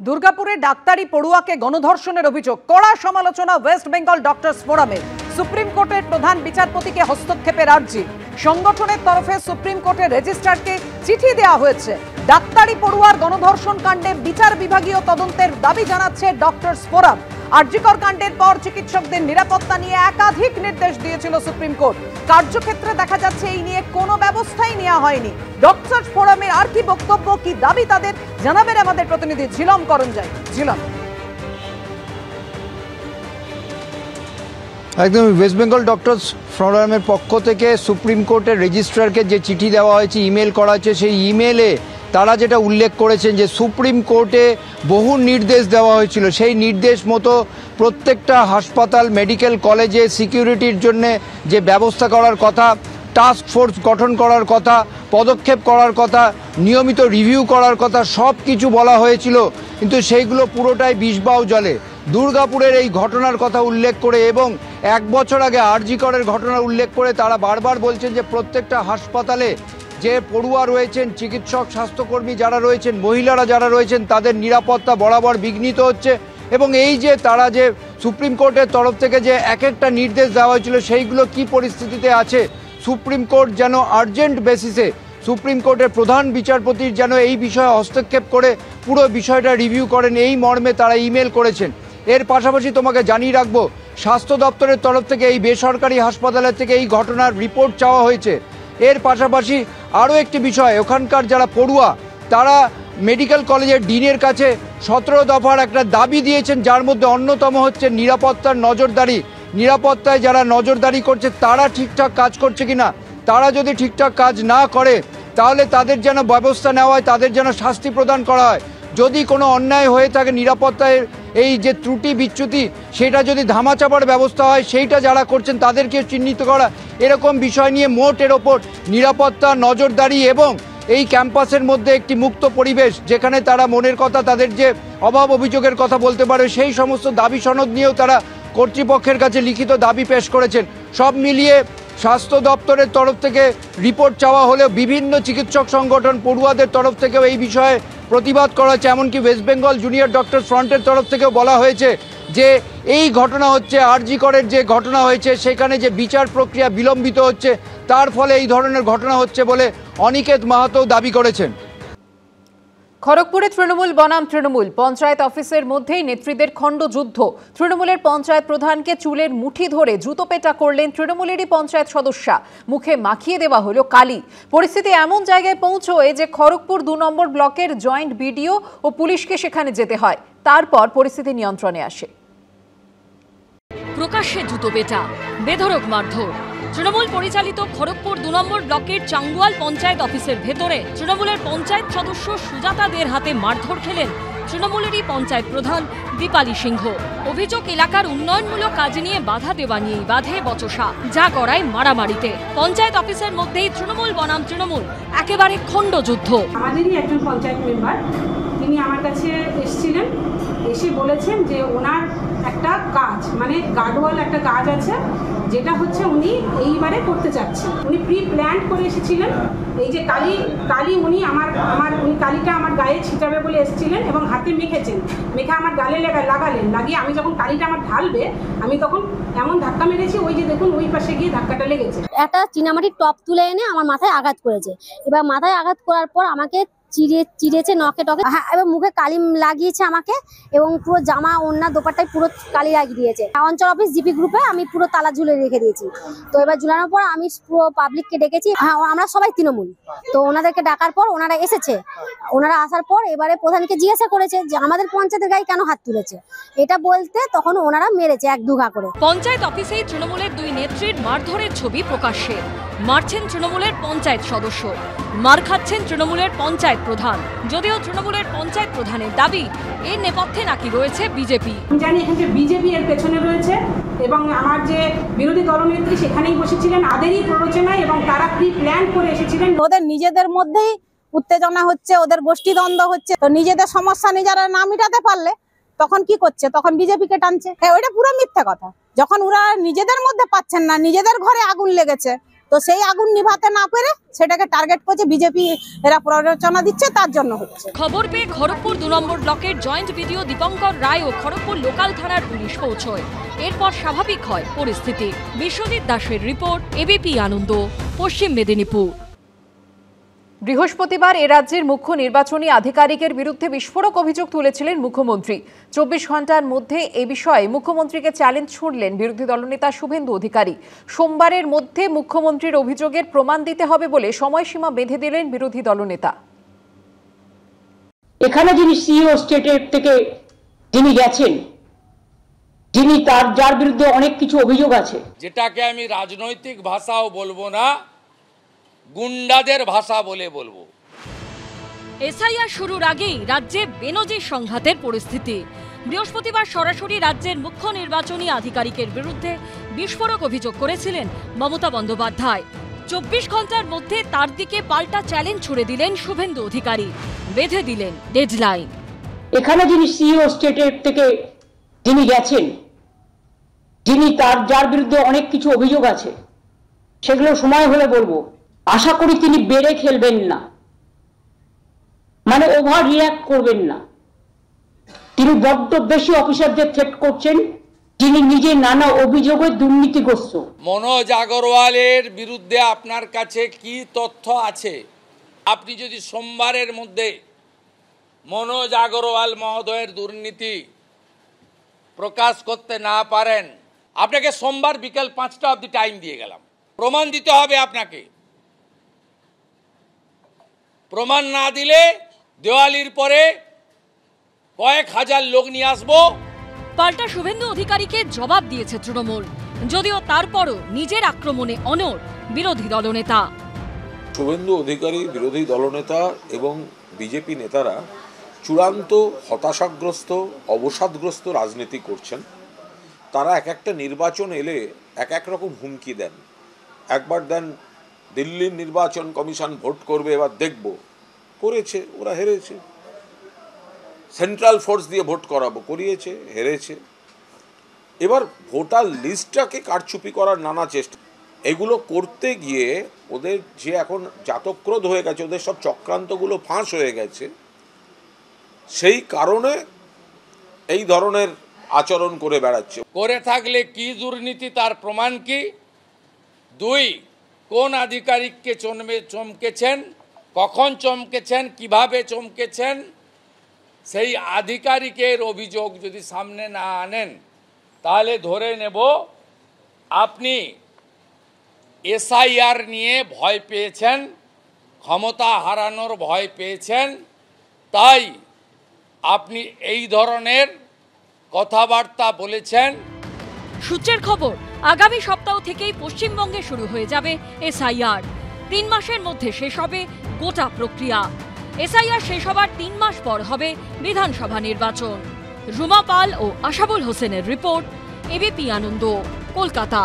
দুর্গাপুরে ডাক্তারি পড়ুয়াকে গণধর্ষণের অভিযোগ, কড়া সমালোচনা ওয়েস্ট বেঙ্গল ডক্টরস ফোরামে। সুপ্রিম কোর্টের প্রধান বিচারপতিকে হস্তক্ষেপের আর্জি। সংগঠনের তরফে সুপ্রিম কোর্টের রেজিস্ট্রারকে চিঠি দেওয়া হয়েছে। ডাক্তারি পড়ুয়ার গণধর্ষণ কাণ্ডে বিচার বিভাগীয় তদন্তের দাবি জানাচ্ছে ডক্টরস ফোরাম। আরজিকর কাণ্ডের পর চিকিৎসকদের নিরাপত্তা নিয়ে একাধিক নির্দেশ দিয়েছিল সুপ্রিম কোর্ট। কার্যক্ষেত্রে দেখা যাচ্ছে এই নিয়ে কোনো ব্যবস্থাই নেওয়া হয়নি। ডক্টরস ফোরামের আর কি বক্তব্য, কি দাবি তাদের, জানাবেন আমাদের প্রতিনিধি ঝিলম করঞ্জাই। ঝিলম। একদম ওয়েস্ট বেঙ্গল ডক্টরস ফোরামের পক্ষ থেকে সুপ্রিম কোর্টের রেজিস্ট্রারকে যে চিঠি দেওয়া হয়েছে, ইমেল করা হয়েছে, সেই ইমেলে তারা যেটা উল্লেখ করেছেন যে সুপ্রিম কোর্টে বহু নির্দেশ দেওয়া হয়েছিল, সেই নির্দেশ মতো প্রত্যেকটা হাসপাতাল, মেডিকেল কলেজে সিকিউরিটির জন্য যে ব্যবস্থা করার কথা, টাস্ক ফোর্স গঠন করার কথা, পদক্ষেপ করার কথা, নিয়মিত রিভিউ করার কথা, সব কিছু বলা হয়েছিল। কিন্তু সেইগুলো পুরোটাই বিষবাও জলে। দুর্গাপুরের এই ঘটনার কথা উল্লেখ করে এবং 1 বছর আগে আরজিকরের ঘটনা উল্লেখ করে তারা বারবার বলছেন যে প্রত্যেকটা হাসপাতালে যে পড়ুয়া রয়েছেন, চিকিৎসক, স্বাস্থ্যকর্মী যারা রয়েছেন, মহিলারা যারা রয়েছেন, তাদের নিরাপত্তা বরাবর বিঘ্নিত হচ্ছে। এবং এই যে তারা যে সুপ্রিম কোর্টের তরফ থেকে যে এক একটা নির্দেশ দেওয়া হয়েছিল, সেইগুলো কি পরিস্থিতিতে আছে, সুপ্রিম কোর্ট যেন আর্জেন্ট বেসিসে সুপ্রিম কোর্টের প্রধান বিচারপতির যেন এই বিষয়ে হস্তক্ষেপ করে পুরো বিষয়টা রিভিউ করেন, এই মর্মে তারা ইমেল করেছেন। এর পাশাপাশি তোমাকে জানিয়ে রাখবো, স্বাস্থ্য দপ্তরের তরফ থেকে এই বেসরকারি হাসপাতালের থেকে এই ঘটনার রিপোর্ট চাওয়া হয়েছে। এর পাশাপাশি আরও একটি বিষয়, ওখানকার যারা পড়ুয়া তারা মেডিকেল কলেজের ডিনের কাছে 17 দফার একটা দাবি দিয়েছেন, যার মধ্যে অন্যতম হচ্ছে নিরাপত্তার নজরদারি। নিরাপত্তায় যারা নজরদারি করছে তারা ঠিকঠাক কাজ করছে কিনা, তারা যদি ঠিকঠাক কাজ না করে তাহলে তাদের যেন ব্যবস্থা নেওয়া হয়, তাদের যেন শাস্তি প্রদান করা হয়। যদি কোনো অন্যায় হয়ে থাকে, নিরাপত্তায় এই যে ত্রুটি বিচ্যুতি, সেটা যদি ধামাচাপার ব্যবস্থা হয়, সেইটা যারা করছেন তাদেরকে চিহ্নিত করা, এরকম বিষয় নিয়ে মোটের ওপর নিরাপত্তা, নজরদারি এবং এই ক্যাম্পাসের মধ্যে একটি মুক্ত পরিবেশ, যেখানে তারা মনের কথা, তাদের যে অভাব অভিযোগের কথা বলতে পারে, সেই সমস্ত দাবি সনদ নিয়েও তারা কর্তৃপক্ষের কাছে লিখিত দাবি পেশ করেছেন। সব মিলিয়ে স্বাস্থ্য দপ্তরের তরফ থেকে রিপোর্ট চাওয়া হলেও বিভিন্ন চিকিৎসক সংগঠন, পড়ুয়াদের তরফ থেকেও এই বিষয়ে প্রতিবাদ করা হচ্ছে। এমনকি ওয়েস্ট বেঙ্গল জুনিয়র ডক্টর ফ্রন্টের তরফ থেকেও বলা হয়েছে যে এই ঘটনা হচ্ছে, আরজিকরের যে ঘটনা হয়েছে সেখানে যে বিচার প্রক্রিয়া বিলম্বিত হচ্ছে, তার ফলে এই ধরনের ঘটনা হচ্ছে বলে অনিকেত মাহাতো দাবি করেছেন। খড়গপুরে তৃণমূল বনাম তৃণমূল পঞ্চায়েত অফিসের মধ্যেই নেত্রীদের খণ্ডযুদ্ধ। তৃণমূলের পঞ্চায়েত প্রধানকে চুলের মুঠি ধরে জুতো পেটা করলেন তৃণমূলেরই পঞ্চায়েত সদস্যা। মুখে মাখিয়ে দেওয়া হলো কালি। পরিস্থিতি এমন জায়গায় পৌঁছয় যে খড়গপুর 2 নম্বর ব্লকের জয়েন্ট বিডিও ও পুলিশকে সেখানে যেতে হয়। তারপর পরিস্থিতি নিয়ন্ত্রণে আসে। প্রকাশ্যে জুতো পেটা, বেধড়ক মারধর। তৃণমূল পরিচালিত খড়গপুর 2 নম্বর ব্লকের চাঙ্গুয়াল পঞ্চায়েত অফিসের ভেতরে তৃণমূলের পঞ্চায়েত সদস্য সুজাতাদের হাতে মারধর খেলেন তৃণমূলেরই পঞ্চায়েত প্রধান দীপালি সিংহ। অভিযোগ, এলাকার উন্নয়নমূলক কাজ নিয়ে বাধা দেওয়া নিয়েই বাধে বচসা, যা করায় মারামারিতে। পঞ্চায়েত অফিসের মধ্যেই তৃণমূল বনাম তৃণমূল, একেবারে খণ্ডযুদ্ধ। আমাদেরই একজন পঞ্চায়েত মেম্বার, তিনি আমার কাছে এসেছিলেন, এসে বলেছেন যে ওনার একটা কাজ, মানে গার্ডওয়াল একটা কাজ আছে, যেটা হচ্ছে উনি এইবারে করতে চাচ্ছেন। উনি প্রি প্ল্যান করে এসেছিলেন। এই যে কালি উনি উনি কালিটা আমার গায়ে ছিটাবে বলে এসেছিলেন এবং হাতে মেখেছেন, মেখে আমার গালে লাগালেন। লাগিয়ে আমি যখন কালিটা আমার ঢালবে, আমি তখন এমন ধাক্কা মেরেছি, ওই যে দেখুন ওই পাশে গিয়ে ধাক্কাটা লেগেছে। একটা চীনামাটির টপ তুলে এনে আমার মাথায় আঘাত করেছে। এবার মাথায় আঘাত করার পর আমাকে চিড়েছে নখে টকে, এবং মুখে কালি লাগিয়েছে আমাকে, এবং পুরো জামা, ওড়না, দোপাট্টায় পুরো কালি লাগিয়ে দিয়েছে। অঞ্চল অফিস জিপি গ্রুপে আমি পুরো তালা ঝুলে রেখে দিয়েছি। তো এবার ঝুলানোর পর আমি পুরো পাবলিককে ডেকেছি। আমরা সবাই তৃণমূল, তো ওনাদেরকে ডাকার পর ওনারা এসেছে। ওনারা আসার পর এবারে প্রধানকে জিজ্ঞাসা করেছে যে আমাদের পঞ্চায়েতের গায়ে কেন হাত তুলেছে, এটা বলতে তখন ওনারা মেরেছে 1-2 ঘা করে। পঞ্চায়েত অফিসেই তৃণমূলের 2 নেত্রীর মারধরের ছবি প্রকাশ্যে। মারছেন তৃণমূলের পঞ্চায়েত সদস্য, মার খাচ্ছেন তৃণমূলের পঞ্চায়েত প্রধান। যদিও তৃণমূলের পঞ্চায়েত প্রধানের দাবি, এর নেপথ্যে নাকি রয়েছে বিজেপি। আমি জানি এখানে বিজেপি এর পেছনে রয়েছে, এবং আমার যে বিরোধী দলনেত্রী সেখানেই বসেছিলেন, তাদেরই প্ররোচনায়, এবং তারা প্রি প্ল্যান করে এসেছিলেন। ওদের নিজেদের মধ্যেই উত্তেজনা হচ্ছে, ওদের গোষ্ঠীদ্বন্দ্ব হচ্ছে। তো নিজেদের সমস্যা নিজেরা না মিটাতে পারলে তখন কি করছে, তখন বিজেপিকে টানছে। ওইটা পুরো মিথ্যা কথা। যখন ওরা নিজেদের মধ্যে পাচ্ছেন না, নিজেদের ঘরে আগুন লেগেছে, তো সেই আগুন নিভাতে না পেরে সেটাকে টার্গেট করছে বিজেপি, এরা প্ররোচনা দিচ্ছে, তার জন্য হচ্ছে। খবর পেয়ে খড়গপুর 2 নম্বর ব্লকের জয়েন্ট বিডিও দীপঙ্কর রায় ও খড়গপুর লোকাল থানার পুলিশ পৌঁছয়। এরপর স্বাভাবিক হয় পরিস্থিতি। বিশ্বজিৎ দাসের রিপোর্ট, এবিপি আনন্দ, পশ্চিম মেদিনীপুর। বৃহস্পতিবার এ রাজ্যের মুখ্য নির্বাচনী আধিকারিকের বিরুদ্ধে বিস্ফোরক অভিযোগ তুলেছিলেন মুখ্যমন্ত্রী। 24 ঘন্টার মধ্যে এ বিষয়ে মুখ্যমন্ত্রীকে চ্যালেঞ্জ ছুড়লেন বিরোধী দলনেতা শুভেন্দু অধিকারী। সোমবারের মধ্যে মুখ্যমন্ত্রীর অভিযোগের প্রমাণ দিতে হবে বলে সময়সীমা বেঁধে দিলেন বিরোধী দলনেতা। এখানে যিনি সিইও স্টেটের থেকে যিনি গেছেন, যিনি যার বিরুদ্ধে অনেক কিছু অভিযোগ আছে, যেটাকে আমি রাজনৈতিক ভাষাও বলবো না, গুন্ডাদের ভাষা বলে বলবো। এসআইআর শুরুর আগেই রাজ্যে বেনজির সংঘাতের পরিস্থিতি। বৃহস্পতিবার সরাসরি রাজ্যের মুখ্য নির্বাচনী আধিকারিকের বিরুদ্ধে বিস্ফোরক অভিযোগ করেছিলেন মমতা বন্দ্যোপাধ্যায়। 24 ঘন্টার মধ্যে তার দিকে পাল্টা চ্যালেঞ্জ ছুড়ে দিলেন শুভেন্দু অধিকারী, বেঁধে দিলেন ডেডলাইন। এখানে যিনি সিইও স্টেটের থেকে যিনি গেছেন, যিনি যার বিরুদ্ধে অনেক কিছু অভিযোগ আছে, সেগুলো সময় হলে বলবো। আশা করি তিনি বেড়ে খেলবেন না, মানে ওভার রিঅ্যাক্ট করবেন না। তিনি বড্ড বেশি অফিসারদের থ্রেট করছেন, যিনি নিজে নানা অভিযোগে দুর্নীতিগ্রস্ত। মনোজ আগরওয়ালের বিরুদ্ধে আপনার কাছে কি তথ্য আছে? আপনি যদি সোমবারের মধ্যে মনোজ আগরওয়াল মহোদয়ের দুর্নীতি প্রকাশ করতে না পারেন, আপনাকে সোমবার বিকেল 5টা অবধি টাইম দিয়ে গেলাম। প্রমাণ দিতে হবে আপনাকে। প্রমাণ না দিলে দেওয়ালির পরে কয়েক হাজার লোক নিয়ে আসবো। পাল্টা শুভেন্দু অধিকারীকে জবাব দিয়েছে তৃণমূল, যদিও তারপরও নিজের আক্রমণে অনড় বিরোধী দলনেতা। শুভেন্দু অধিকারী বিরোধী দলনেতা এবং বিজেপি নেতারা চূড়ান্ত হতাশাগ্রস্ত, অবসাদগ্রস্ত রাজনীতি করছেন। তারা এক একটা নির্বাচন এলে এক এক রকম হুমকি দেন। একবার দেন দিল্লির নির্বাচন কমিশন ভোট করবে, এবার দেখব, করেছে, ওরা হেরেছে। সেন্ট্রাল ফোর্স দিয়ে ভোট করাবো, করিয়েছে, হেরেছে। এবার ভোটার লিস্টটাকে কারচুপি করার নানা চেষ্টা, এগুলো করতে গিয়ে ওদের যে এখন জাতক্রোধ হয়ে গেছে, ওদের সব চক্রান্তগুলো ফাঁস হয়ে গেছে, সেই কারণে এই ধরনের আচরণ করে বেড়াচ্ছে। করে থাকলে কি দুর্নীতি তার প্রমাণ কি? 2, কোন আধিকারিককে চমকেছেন, কখন চমকেছেন, কিভাবে চমকেছেন, সেই আধিকারিকের অভিযোগ যদি সামনে না আনেন তাহলে ধরে নেব আপনি এসআইআর নিয়ে ভয় পেয়েছেন, ক্ষমতা হারানোর ভয় পেয়েছেন, তাই আপনি এই ধরনের কথাবার্তা বলেছেন। সূত্রের খবর, আগামী সপ্তাহ থেকেই পশ্চিমবঙ্গে শুরু হয়ে যাবে এসআইআর। 3 মাসের মধ্যে শেষ হবে গোটা প্রক্রিয়া। এসআইআর শেষ হবার 3 মাস পর হবে বিধানসভা নির্বাচন। রুমা পাল ও আশাবুল হোসেনের রিপোর্ট, এবিপি আনন্দ, কলকাতা।